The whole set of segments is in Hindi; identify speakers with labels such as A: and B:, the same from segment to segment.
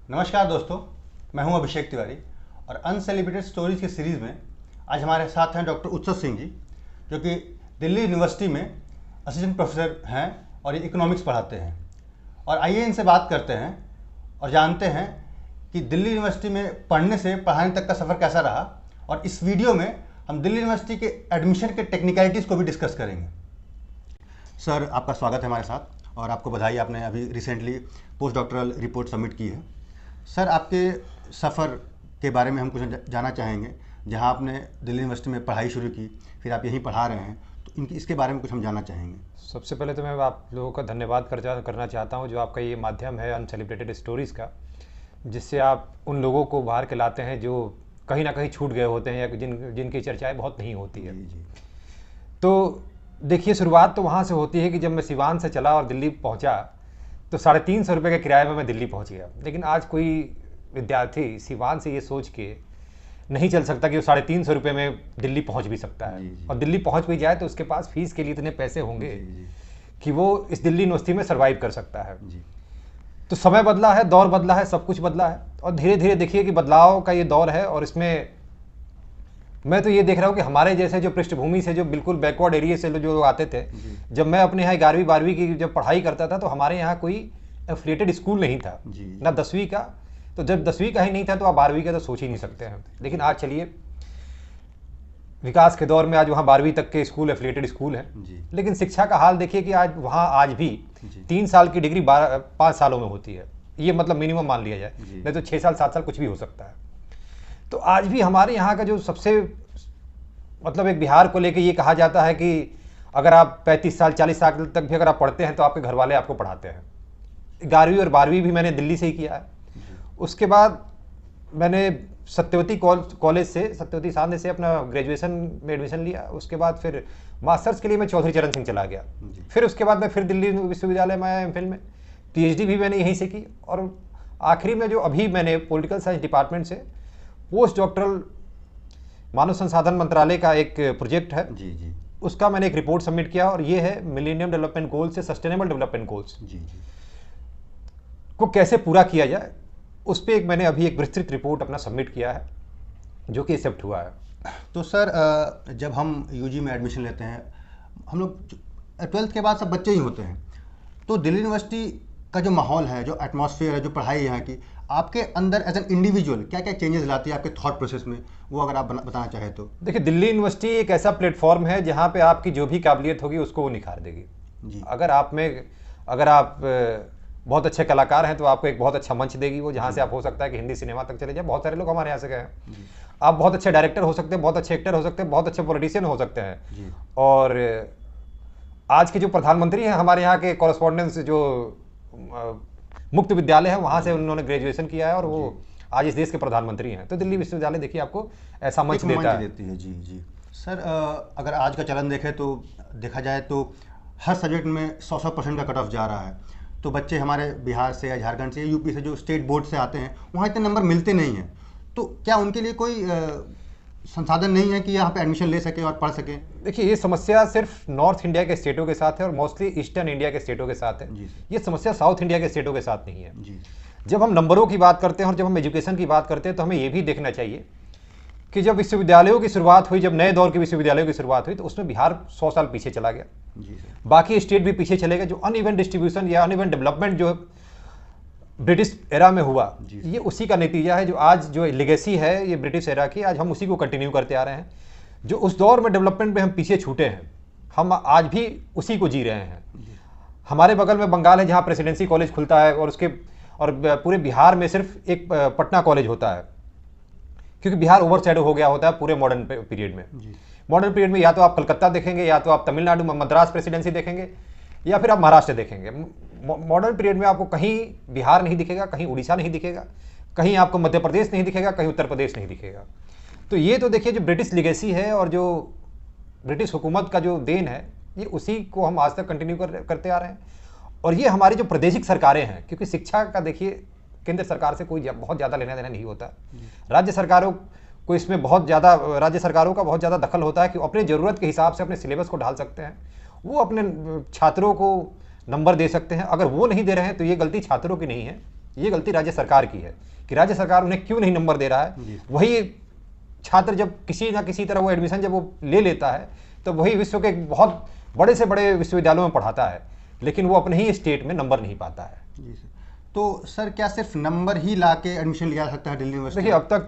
A: नमस्कार दोस्तों, मैं हूं अभिषेक तिवारी और अनसेलिब्रेटेड स्टोरीज की सीरीज़ में आज हमारे साथ हैं डॉक्टर उत्सव सिंह जी, जो कि दिल्ली यूनिवर्सिटी में असिस्टेंट प्रोफेसर हैं और ये इकोनॉमिक्स पढ़ाते हैं। और आइए इनसे बात करते हैं और जानते हैं कि दिल्ली यूनिवर्सिटी में पढ़ने से पढ़ाने तक का सफ़र कैसा रहा। और इस वीडियो में हम दिल्ली यूनिवर्सिटी के एडमिशन के टेक्निकलिटीज़ को भी डिस्कस करेंगे। सर, आपका स्वागत है हमारे साथ और आपको बधाई, आपने अभी recently post doctoral report submit की है। सर, आपके सफ़र के बारे में हम कुछ जानना चाहेंगे। जहां आपने दिल्ली यूनिवर्सिटी में पढ़ाई शुरू की, फिर आप यहीं पढ़ा रहे हैं, तो इसके बारे में कुछ हम जानना चाहेंगे।
B: सबसे पहले तो मैं आप लोगों का धन्यवाद करना चाहता हूं, जो आपका ये माध्यम है अनसेलिब्रेटेड स्टोरीज़ का, जिससे आप उन लोगों को बाहर के लाते हैं जो कहीं ना कहीं छूट गए होते हैं या जिनकी चर्चाएँ बहुत नहीं होती है।
A: जी।
B: तो देखिए, शुरुआत तो वहाँ से होती है कि जब मैं सिवान से चला और दिल्ली पहुँचा तो 350 रुपये के किराए में मैं दिल्ली पहुँच गया। लेकिन आज कोई विद्यार्थी सिवान से ये सोच के नहीं चल सकता कि वो 350 रुपये में दिल्ली पहुँच भी सकता है।
A: जी।
B: और दिल्ली पहुँच भी जाए तो उसके पास फीस के लिए इतने पैसे होंगे
A: जी।
B: कि वो इस दिल्ली यूनिवर्सिटी में सर्वाइव कर सकता है।
A: जी।
B: तो समय बदला है, दौर बदला है, सब कुछ बदला है और धीरे धीरे देखिए कि बदलाव का ये दौर है। और इसमें मैं तो ये देख रहा हूँ कि हमारे जैसे जो पृष्ठभूमि से जो बिल्कुल बैकवर्ड एरिया से जो आते थे, जब मैं अपने यहाँ 11वीं 12वीं की जब पढ़ाई करता था तो हमारे यहाँ कोई एफिलिएटेड स्कूल नहीं था ना 10वीं का। तो जब 10वीं का ही नहीं था तो आप 12वीं का तो सोच ही नहीं सकते हैं। लेकिन आज चलिए, विकास के दौर में आज वहाँ 12वीं तक के स्कूल एफिलिएटेड स्कूल हैं। लेकिन शिक्षा का हाल देखिए कि आज वहाँ आज भी 3 साल की डिग्री 5 सालों में होती है। ये मतलब मिनिमम मान लिया जाए, नहीं तो 6 साल 7 साल कुछ भी हो सकता है। तो आज भी हमारे यहाँ का जो सबसे मतलब एक बिहार को लेके ये कहा जाता है कि अगर आप 35 साल 40 साल तक भी अगर आप पढ़ते हैं तो आपके घर वाले आपको पढ़ाते हैं। 11वीं और 12वीं भी मैंने दिल्ली से ही किया है। उसके बाद मैंने सत्यवती कॉलेज से, सत्यवती सामने से अपना ग्रेजुएशन में एडमिशन लिया। उसके बाद फिर मास्टर्स के लिए मैं चौधरी चरण सिंह चला गया। फिर उसके बाद मैं फिर दिल्ली विश्वविद्यालय में आया एमफिल में, पीएचडी भी मैंने यहीं से की। और आखिरी में जो अभी मैंने पॉलिटिकल साइंस डिपार्टमेंट से पोस्ट डॉक्टरल मानव संसाधन मंत्रालय का एक प्रोजेक्ट है, उसका मैंने एक रिपोर्ट सबमिट किया और ये है मिलेनियम डेवलपमेंट गोल्स से सस्टेनेबल डेवलपमेंट गोल्स को कैसे पूरा किया जाए। उस पर मैंने अभी एक विस्तृत रिपोर्ट अपना सबमिट किया है जो कि एक्सेप्ट हुआ है।
A: तो सर, जब हम यूजी में एडमिशन लेते हैं, हम लोग 12th के बाद सब बच्चे ही होते हैं, तो दिल्ली यूनिवर्सिटी का जो माहौल है, जो एटमॉस्फेयर है, जो पढ़ाई यहाँ की, आपके अंदर एज एन इंडिविजुअल क्या क्या चेंजेस लाती है आपके थॉट प्रोसेस में, वो अगर आप बताना चाहें तो।
B: देखिए, दिल्ली यूनिवर्सिटी एक ऐसा प्लेटफॉर्म है जहाँ पे आपकी जो भी काबिलियत होगी उसको वो निखार देगी। अगर आप बहुत अच्छे कलाकार हैं तो आपको एक बहुत अच्छा मंच देगी वो, जहाँ से आप हो सकता है कि हिंदी सिनेमा तक चले जाए। बहुत सारे लोग हमारे यहाँ से गए हैं। आप बहुत अच्छे डायरेक्टर हो सकते हैं, बहुत अच्छे एक्टर हो सकते हैं, बहुत अच्छे पॉलिटिशियन हो सकते हैं। और आज के जो प्रधानमंत्री हैं हमारे यहाँ के कॉरेस्पॉन्डेंस जो मुक्त विद्यालय है, वहाँ से उन्होंने ग्रेजुएशन किया है और वो आज इस देश के प्रधानमंत्री हैं। तो दिल्ली विश्वविद्यालय देखिए आपको ऐसा मंच देता है।
A: जी सर, अगर आज का चलन देखें तो देखा जाए तो हर सब्जेक्ट में 100% का कट ऑफ जा रहा है। तो बच्चे हमारे बिहार से या झारखंड से, यूपी से, जो स्टेट बोर्ड से आते हैं, वहाँ इतने नंबर मिलते नहीं हैं। तो क्या उनके लिए कोई संसाधन नहीं है कि यहाँ पे एडमिशन ले सके और पढ़ सकें?
B: देखिए, ये समस्या सिर्फ नॉर्थ इंडिया के स्टेटों के साथ है और मोस्टली ईस्टर्न इंडिया के स्टेटों के साथ है। ये समस्या साउथ इंडिया के स्टेटों के साथ नहीं है। जब हम नंबरों की बात करते हैं और जब हम एजुकेशन की बात करते हैं तो हमें ये भी देखना चाहिए कि जब विश्वविद्यालयों की शुरुआत हुई, जब नए दौर के विश्वविद्यालयों की शुरुआत हुई, तो उसमें बिहार 100 साल पीछे चला गया। बाकी स्टेट भी पीछे चले गए। जो अनइवन डिस्ट्रीब्यूशन या अनइवन डेवलपमेंट जो ब्रिटिश एरा में हुआ, ये उसी का नतीजा है। जो आज जो लेगेसी है ये ब्रिटिश एरा की, आज हम उसी को कंटिन्यू करते आ रहे हैं। जो उस दौर में डेवलपमेंट में हम पीछे छूटे हैं, हम आज भी उसी को जी रहे हैं। हमारे बगल में बंगाल है जहाँ प्रेसिडेंसी कॉलेज खुलता है और पूरे बिहार में सिर्फ एक पटना कॉलेज होता है, क्योंकि बिहार ओवरशैडो हो गया होता है पूरे मॉडर्न पीरियड में। मॉडर्न पीरियड में या तो आप कलकत्ता देखेंगे, या तो आप तमिलनाडु मद्रास प्रेसिडेंसी देखेंगे, या फिर आप महाराष्ट्र देखेंगे। मॉडर्न पीरियड में आपको कहीं बिहार नहीं दिखेगा, कहीं उड़ीसा नहीं दिखेगा, कहीं आपको मध्य प्रदेश नहीं दिखेगा, कहीं उत्तर प्रदेश नहीं दिखेगा। तो ये तो देखिए जो ब्रिटिश लीगेसी है और जो ब्रिटिश हुकूमत का जो देन है, ये उसी को हम आज तक कंटिन्यू करते आ रहे हैं। और ये हमारी जो प्रादेशिक सरकारें हैं, क्योंकि शिक्षा का देखिए केंद्र सरकार से कोई बहुत ज़्यादा लेना देना नहीं होता। राज्य सरकारों को इसमें राज्य सरकारों का बहुत ज़्यादा दखल होता है कि अपने ज़रूरत के हिसाब से अपने सिलेबस को ढाल सकते हैं। वो अपने छात्रों को नंबर दे सकते हैं। अगर वो नहीं दे रहे हैं तो ये गलती छात्रों की नहीं है, ये गलती राज्य सरकार की है कि राज्य सरकार उन्हें क्यों नहीं नंबर दे रहा है। वही छात्र जब किसी ना किसी तरह वो एडमिशन जब वो ले लेता है तो वही विश्व के बहुत बड़े से बड़े विश्वविद्यालयों में पढ़ाता है, लेकिन वो अपने ही स्टेट में नंबर नहीं पाता है।
A: जी सर। तो सर क्या सिर्फ नंबर ही ला के एडमिशन लिया सकता है दिल्ली यूनिवर्सिटी?
B: देखिए अब तक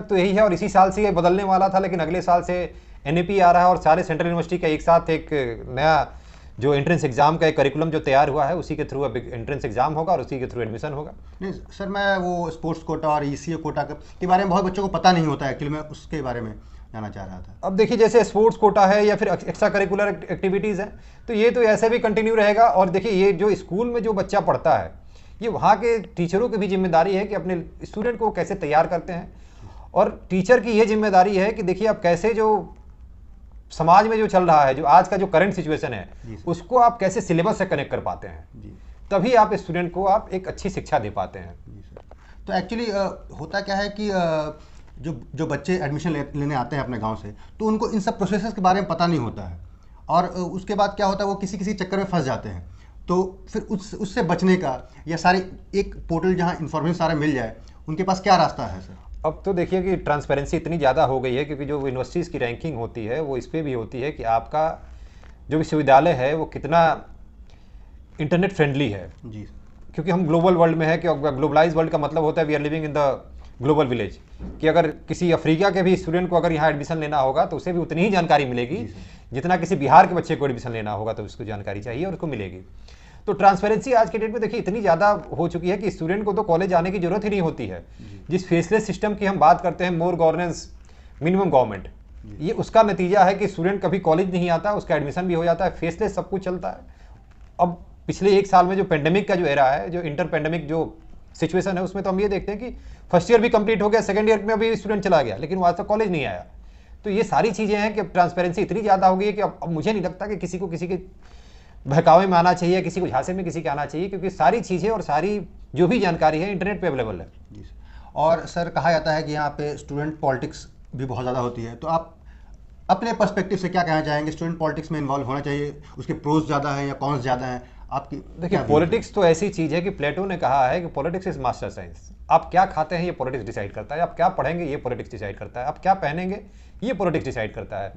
B: तो यही है और इसी साल से ये बदलने वाला था, लेकिन अगले साल से NAP आ रहा है और सारे सेंट्रल यूनिवर्सिटी का एक साथ एक नया जो एंट्रेंस एग्जाम का एक करिकुलम जो तैयार हुआ है उसी के थ्रू अब एंट्रेंस एग्जाम होगा और उसी के थ्रू एडमिशन होगा।
A: नहीं सर, मैं वो स्पोर्ट्स कोटा और ECA कोटा के बारे में बहुत बच्चों को पता नहीं होता है, एक्चुअली मैं उसके बारे में जानना चाह रहा था।
B: अब देखिए जैसे स्पोर्ट्स कोटा है या फिर एक्स्ट्रा करिकुलर एक्टिविटीज़ हैं तो ये तो ऐसे भी कंटिन्यू रहेगा। और देखिए ये जो स्कूल में जो बच्चा पढ़ता है ये वहाँ के टीचरों की भी जिम्मेदारी है कि अपने स्टूडेंट को कैसे तैयार करते हैं, और टीचर की ये जिम्मेदारी है कि देखिए आप कैसे जो समाज में जो चल रहा है, जो आज का जो करंट सिचुएशन है उसको आप कैसे सिलेबस से कनेक्ट कर पाते हैं, तभी आप स्टूडेंट को आप एक अच्छी शिक्षा दे पाते हैं।
A: तो एक्चुअली होता क्या है कि जो बच्चे एडमिशन लेने आते हैं अपने गांव से, तो उनको इन सब प्रोसेस के बारे में पता नहीं होता है और उसके बाद क्या होता है वो किसी चक्कर में फंस जाते हैं। तो फिर उससे बचने का या सारे एक पोर्टल जहां इंफॉर्मेशन सारा मिल जाए, उनके पास क्या रास्ता है सर?
B: अब तो देखिए कि ट्रांसपेरेंसी इतनी ज़्यादा हो गई है क्योंकि जो यूनिवर्सिटीज़ की रैंकिंग होती है वो इस पर भी होती है कि आपका जो विश्वविद्यालय है वो कितना इंटरनेट फ्रेंडली है।
A: जी।
B: क्योंकि हम ग्लोबल वर्ल्ड में है कि ग्लोबलाइज वर्ल्ड का मतलब होता है we are living in the global village, कि अगर किसी अफ्रीका के भी स्टूडेंट को अगर यहाँ एडमिशन लेना होगा तो उसे भी उतनी ही जानकारी मिलेगी जितना किसी बिहार के बच्चे को एडमिशन लेना होगा तो उसको जानकारी चाहिए और उसको मिलेगी। तो ट्रांसपेरेंसी आज के डेट में देखिए इतनी ज़्यादा हो चुकी है कि स्टूडेंट को तो कॉलेज आने की जरूरत ही नहीं होती है। जिस फेसलेस सिस्टम की हम बात करते हैं, मोर गवर्नेंस मिनिमम गवर्नमेंट, ये उसका नतीजा है कि स्टूडेंट कभी कॉलेज नहीं आता, उसका एडमिशन भी हो जाता है, फेसलेस सब कुछ चलता है। अब पिछले एक साल में जो पेंडेमिक का जो एरा है, जो इंटर पेंडेमिक जो सिचुएशन है, उसमें तो हम ये देखते हैं कि फर्स्ट ईयर भी कंप्लीट हो गया, सेकंड ईयर में अभी स्टूडेंट चला गया लेकिन वो आज तक कॉलेज नहीं आया। तो ये सारी चीज़ें हैं कि ट्रांसपेरेंसी इतनी ज़्यादा हो गई है कि अब मुझे नहीं लगता कि किसी को किसी के बहकावे में आना चाहिए, किसी को झांसे में किसी के आना चाहिए, क्योंकि सारी चीज़ें और सारी जो भी जानकारी है इंटरनेट पे अवेलेबल है।
A: जी सर। और सर कहा जाता है कि यहाँ पे स्टूडेंट पॉलिटिक्स भी बहुत ज़्यादा होती है, तो आप अपने पर्सपेक्टिव से क्या कहना चाहेंगे? स्टूडेंट पॉलिटिक्स में इन्वॉल्व होना चाहिए, उसके प्रोज ज़्यादा हैं या कॉन्स ज़्यादा हैं? आपकी
B: देखिए पॉलिटिक्स तो ऐसी चीज़ है कि प्लेटो ने कहा है कि पॉलिटिक्स इज मास्टर साइंस। आप क्या खाते हैं ये पॉलिटिक्स डिसाइड करता है, आप क्या पढ़ेंगे ये पॉलिटिक्स डिसाइड करता है, आप क्या पहनेंगे ये पॉलिटिक्स डिसाइड करता है।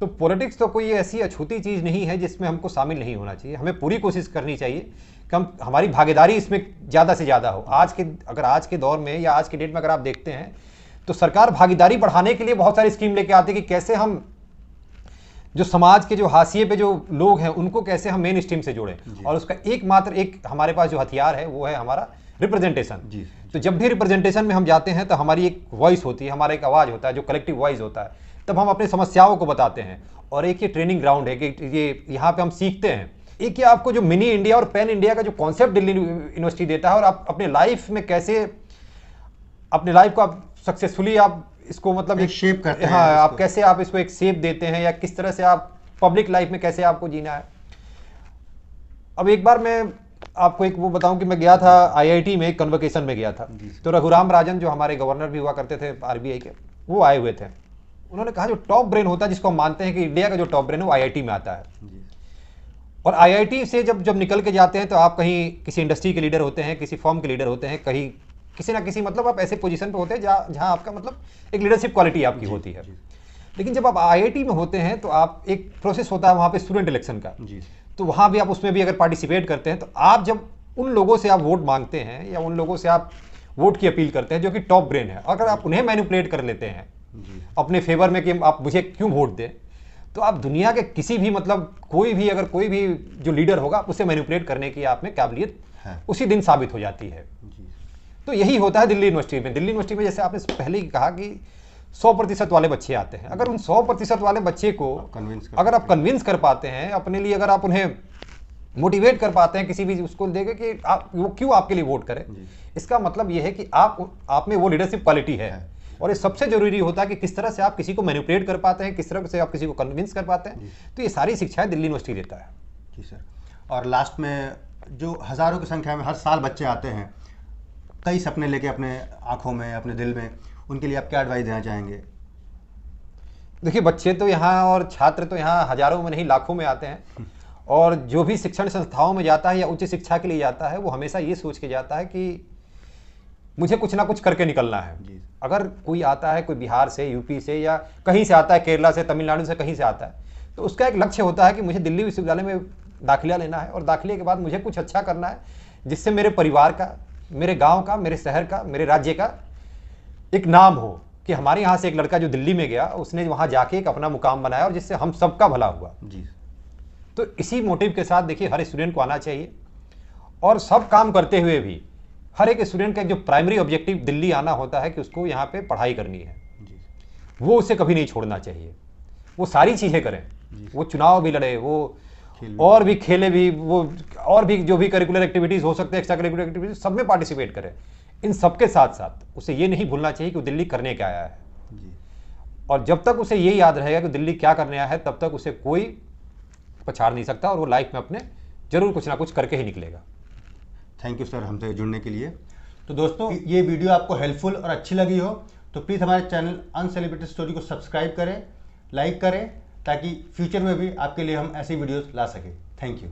B: तो पॉलिटिक्स तो कोई ऐसी अछूती चीज़ नहीं है जिसमें हमको शामिल नहीं होना चाहिए। हमें पूरी कोशिश करनी चाहिए कि हमारी भागीदारी इसमें ज़्यादा से ज़्यादा हो। अगर आज के दौर में या आज के डेट में अगर आप देखते हैं तो सरकार भागीदारी बढ़ाने के लिए बहुत सारी स्कीम लेके आती है कि कैसे हम जो समाज के जो हाशिए पे जो लोग हैं उनको कैसे हम मेन स्ट्रीम से जोड़ें। और उसका एक हमारे पास जो हथियार है वो है हमारा रिप्रेजेंटेशन। तो जब भी रिप्रेजेंटेशन में हम जाते हैं तो हमारी एक वॉइस होती है, हमारा एक आवाज़ होता है, जो कलेक्टिव वॉइस होता है, तब हम अपनी समस्याओं को बताते हैं। और एक ये ट्रेनिंग ग्राउंड है कि ये यहाँ पे हम सीखते हैं। एक ये आपको जो मिनी इंडिया और पैन इंडिया का जो कॉन्सेप्ट दिल्ली यूनिवर्सिटी देता है, और आप अपने लाइफ में कैसे अपने लाइफ को आप सक्सेसफुली आप इसको मतलब
A: एक शेप करते हैं।
B: हाँ, आप कैसे आप इसको एक शेप देते हैं या किस तरह से आप पब्लिक लाइफ में कैसे आपको जीना है। अब एक बार मैं आपको एक वो बताऊं कि मैं गया था IIT में, एक कन्वोकेशन में गया था। तो रघुराम राजन जो हमारे गवर्नर भी हुआ करते थे RBI के, वो आए हुए थे। उन्होंने कहा जो टॉप ब्रेन होता है, जिसको हम मानते हैं कि इंडिया का जो टॉप ब्रेन है वो IIT में आता है। और IIT से जब निकल के जाते हैं तो आप कहीं किसी इंडस्ट्री के लीडर होते हैं, किसी फर्म के लीडर होते हैं, कहीं किसी ना किसी मतलब आप ऐसे पोजीशन पे होते हैं जहाँ आपका मतलब एक लीडरशिप क्वालिटी आपकी होती है। लेकिन जब आप IIT में होते हैं तो आप एक प्रोसेस होता है वहाँ पे स्टूडेंट इलेक्शन का, तो वहाँ भी आप उसमें भी अगर पार्टिसिपेट करते हैं तो आप जब उन लोगों से आप वोट मांगते हैं या उन लोगों से आप वोट की अपील करते हैं जो कि टॉप ब्रेन है, अगर आप उन्हें मैनिपुलेट कर लेते हैं अपने फेवर में कि आप मुझे क्यों वोट दें, तो आप दुनिया के किसी भी मतलब कोई भी जो लीडर होगा उसे मैनिपुलेट करने की आप में काबिलियत उसी दिन साबित हो जाती है। तो यही होता है दिल्ली यूनिवर्सिटी में। दिल्ली यूनिवर्सिटी में जैसे आपने पहले ही कहा कि 100% वाले बच्चे आते हैं। अगर उन 100% वाले बच्चे को अगर आप कन्विंस कर पाते हैं अपने लिए, अगर आप उन्हें मोटिवेट कर पाते हैं किसी भी उसको देके कि वो क्यों आपके लिए वोट करें, इसका मतलब ये है कि आप में वो लीडरशिप क्वालिटी है। और ये सबसे जरूरी होता है कि किस तरह से आप किसी को मैनिपुलेट कर पाते हैं, किस तरह से आप किसी को कन्विंस कर पाते हैं। तो ये सारी शिक्षाएं दिल्ली यूनिवर्सिटी देता है।
A: जी सर। और लास्ट में जो हज़ारों की संख्या में हर साल बच्चे आते हैं, कई सपने लेके अपने आंखों में, अपने दिल में, उनके लिए आप क्या एडवाइस देना चाहेंगे?
B: देखिए बच्चे तो यहाँ और छात्र तो यहाँ हज़ारों में नहीं लाखों में आते हैं, और जो भी शिक्षण संस्थाओं में जाता है या उच्च शिक्षा के लिए जाता है, वो हमेशा ये सोच के जाता है कि मुझे कुछ ना कुछ करके निकलना है। अगर कोई आता है, कोई बिहार से, यूपी से या कहीं से आता है, केरला से, तमिलनाडु से, कहीं से आता है, तो उसका एक लक्ष्य होता है कि मुझे दिल्ली विश्वविद्यालय में दाखिला लेना है और दाखिले के बाद मुझे कुछ अच्छा करना है जिससे मेरे परिवार का, मेरे गाँव का, मेरे शहर का, मेरे राज्य का एक नाम हो कि हमारे यहाँ से एक लड़का जो दिल्ली में गया, उसने वहाँ जाके एक अपना मुकाम बनाया और जिससे हम सबका भला हुआ जी। तो इसी मोटिव के साथ देखिए हर स्टूडेंट को आना चाहिए और सब काम करते हुए भी हर एक स्टूडेंट का जो प्राइमरी ऑब्जेक्टिव दिल्ली आना होता है कि उसको यहाँ पे पढ़ाई करनी है जी। वो उसे कभी नहीं छोड़ना चाहिए। वो सारी चीज़ें करें, वो चुनाव भी लड़े, वो और भी खेले भी, वो और भी जो भी करिकुलर एक्टिविटीज़ हो सकते हैं, एक्स्ट्रा करिकुलर एक्टिविटीज, सब में पार्टिसिपेट करें। इन सबके साथ साथ उसे ये नहीं भूलना चाहिए कि वो दिल्ली करने क्या आया है जी। और जब तक उसे ये याद रहेगा कि दिल्ली क्या करने आया है, तब तक उसे कोई पछाड़ नहीं सकता और वो लाइफ में अपने जरूर कुछ ना कुछ करके ही निकलेगा।
A: थैंक यू सर हमसे जुड़ने के लिए। तो दोस्तों, ये वीडियो आपको हेल्पफुल और अच्छी लगी हो तो प्लीज़ हमारे चैनल अनसेलिब्रेटेड स्टोरी को सब्सक्राइब करें, लाइक करें, ताकि फ्यूचर में भी आपके लिए हम ऐसी वीडियोस ला सकें। Thank you.